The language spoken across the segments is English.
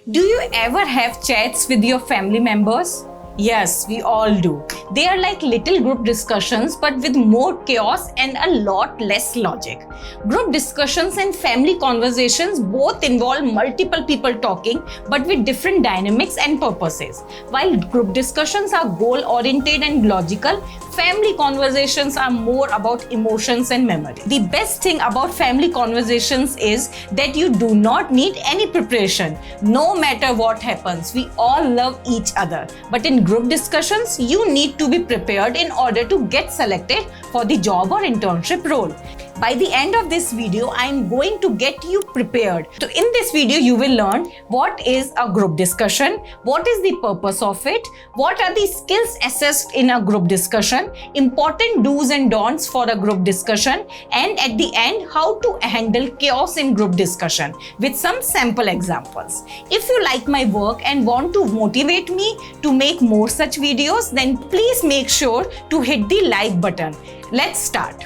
Do you ever have chats with your family members? Yes, we all do. They are like little group discussions but with more chaos and a lot less logic. Group discussions and family conversations both involve multiple people talking but with different dynamics and purposes. While group discussions are goal-oriented and logical, family conversations are more about emotions and memory. The best thing about family conversations is that you do not need any preparation. No matter what happens, we all love each other. But in group discussions, you need to be prepared in order to get selected for the job or internship role. By the end of this video, I am going to get you prepared. So in this video, you will learn what is a group discussion, what is the purpose of it, what are the skills assessed in a group discussion, important do's and don'ts for a group discussion, and at the end, how to handle chaos in group discussion with some sample examples. If you like my work and want to motivate me to make more such videos, then please make sure to hit the like button. Let's start.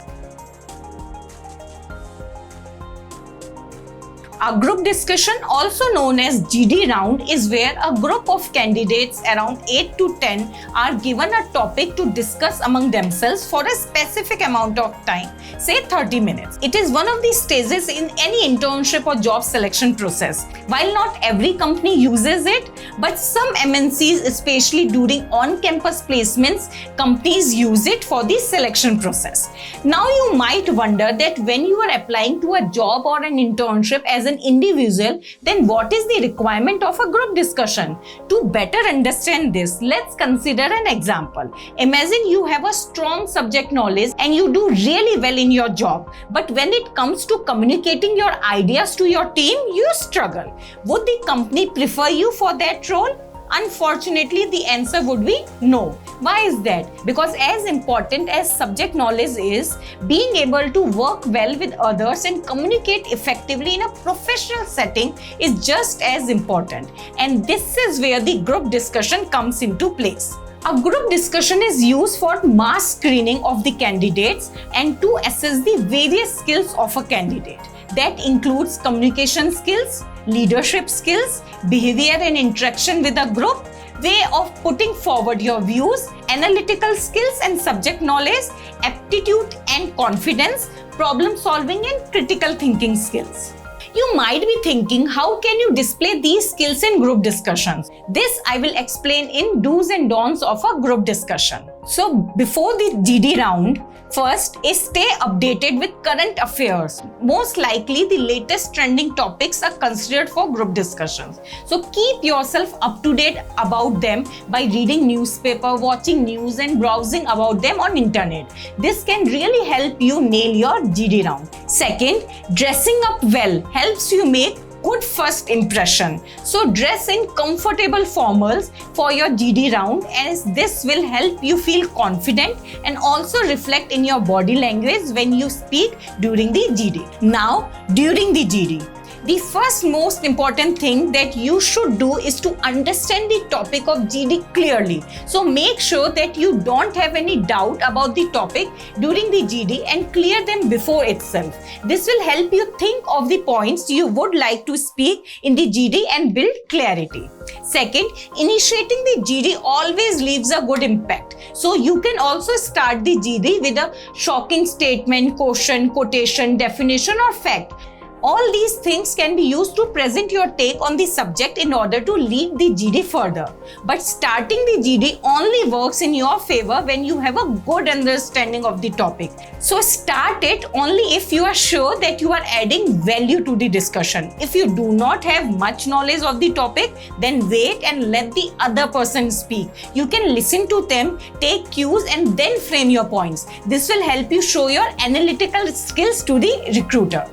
A group discussion, also known as GD round, is where a group of candidates around 8 to 10 are given a topic to discuss among themselves for a specific amount of time, say 30 minutes. It is one of the stages in any internship or job selection process. While not every company uses it, but some MNCs, especially during on-campus placements, companies use it for the selection process. Now you might wonder that when you are applying to a job or an internship as an individual, then what is the requirement of a group discussion? To better understand this, let's consider an example. Imagine you have a strong subject knowledge and you do really well in your job, but when it comes to communicating your ideas to your team, you struggle. Would the company prefer you for that role? Unfortunately, the answer would be no. Why is that? Because as important as subject knowledge is, being able to work well with others and communicate effectively in a professional setting is just as important. And this is where the group discussion comes into place. A group discussion is used for mass screening of the candidates and to assess the various skills of a candidate. That includes communication skills, leadership skills, behavior and interaction with a group, way of putting forward your views, analytical skills and subject knowledge, aptitude and confidence, problem solving and critical thinking skills. You might be thinking, how can you display these skills in group discussions? This I will explain in do's and don'ts of a group discussion. So before the GD round, first is stay updated with current affairs. Most likely the latest trending topics are considered for group discussions. So keep yourself up to date about them by reading newspaper, watching news and browsing about them on internet. This can really help you nail your GD round. Second, dressing up well helps you make good first impression. So dress in comfortable formals for your GD round, as this will help you feel confident and also reflect in your body language when you speak during the GD. Now, during the GD, the first most important thing that you should do is to understand the topic of GD clearly. So make sure that you don't have any doubt about the topic during the GD and clear them before itself. This will help you think of the points you would like to speak in the GD and build clarity. Second, initiating the GD always leaves a good impact. So you can also start the GD with a shocking statement, question, quotation, definition or fact. All these things can be used to present your take on the subject in order to lead the GD further. But starting the GD only works in your favor when you have a good understanding of the topic. So start it only if you are sure that you are adding value to the discussion. If you do not have much knowledge of the topic, then wait and let the other person speak. You can listen to them, take cues and then frame your points. This will help you show your analytical skills to the recruiter.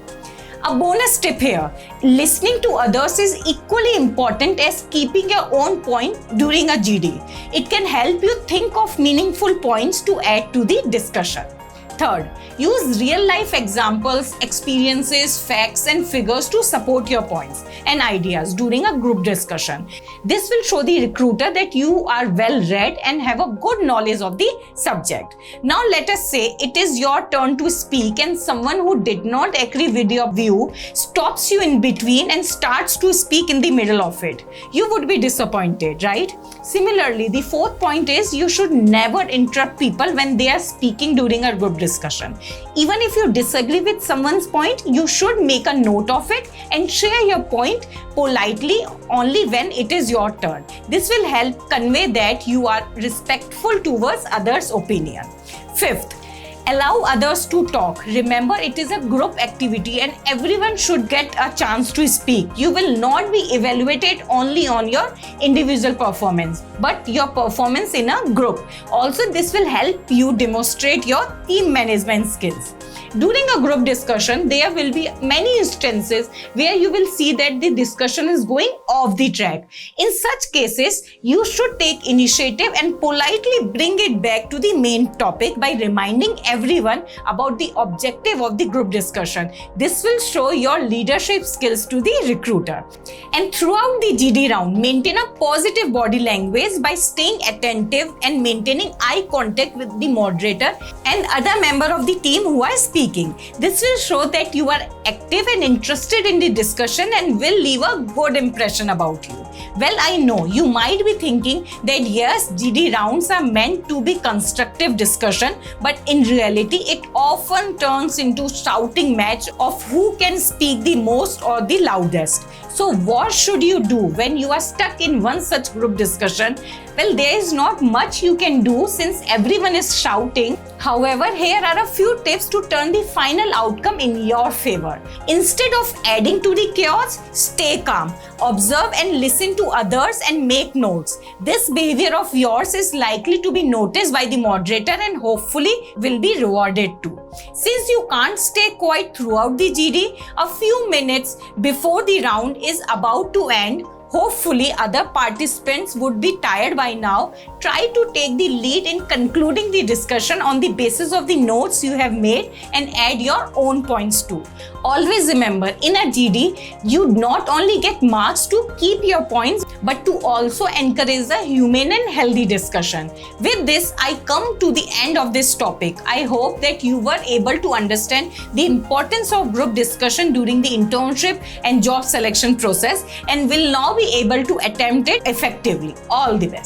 A bonus tip here, listening to others is equally important as keeping your own point during a GD. It can help you think of meaningful points to add to the discussion. Third, use real-life examples, experiences, facts, and figures to support your points and ideas during a group discussion. This will show the recruiter that you are well-read and have a good knowledge of the subject. Now, let us say it is your turn to speak and someone who did not agree with your view stops you in between and starts to speak in the middle of it. You would be disappointed, right? Similarly, the fourth point is you should never interrupt people when they are speaking during a group discussion. Even if you disagree with someone's point, you should make a note of it and share your point politely only when it is your turn. This will help convey that you are respectful towards others' opinion. Fifth, allow others to talk. Remember, it is a group activity and everyone should get a chance to speak. You will not be evaluated only on your individual performance, but your performance in a group. Also, this will help you demonstrate your team management skills. During a group discussion, there will be many instances where you will see that the discussion is going off the track. In such cases, you should take initiative and politely bring it back to the main topic by reminding everyone about the objective of the group discussion. This will show your leadership skills to the recruiter. And throughout the GD round, maintain a positive body language by staying attentive and maintaining eye contact with the moderator and other member of the team who are speaking. This will show that you are active and interested in the discussion and will leave a good impression about you. Well, I know you might be thinking that yes, GD rounds are meant to be constructive discussion, but in reality, it often turns into shouting match of who can speak the most or the loudest. So what should you do when you are stuck in one such group discussion? Well, there is not much you can do since everyone is shouting. However, here are a few tips to turn the final outcome in your favor. Instead of adding to the chaos, stay calm, observe and listen to others and make notes. This behavior of yours is likely to be noticed by the moderator and hopefully will be rewarded too. Since you can't stay quiet throughout the GD, a few minutes before the round is about to end, hopefully other participants would be tired by now. Try to take the lead in concluding the discussion on the basis of the notes you have made and add your own points too. Always remember, in a GD, you not only get marks to keep your points, but to also encourage a humane and healthy discussion. With this, I come to the end of this topic. I hope that you were able to understand the importance of group discussion during the internship and job selection process and will now be able to attempt it effectively. All the best.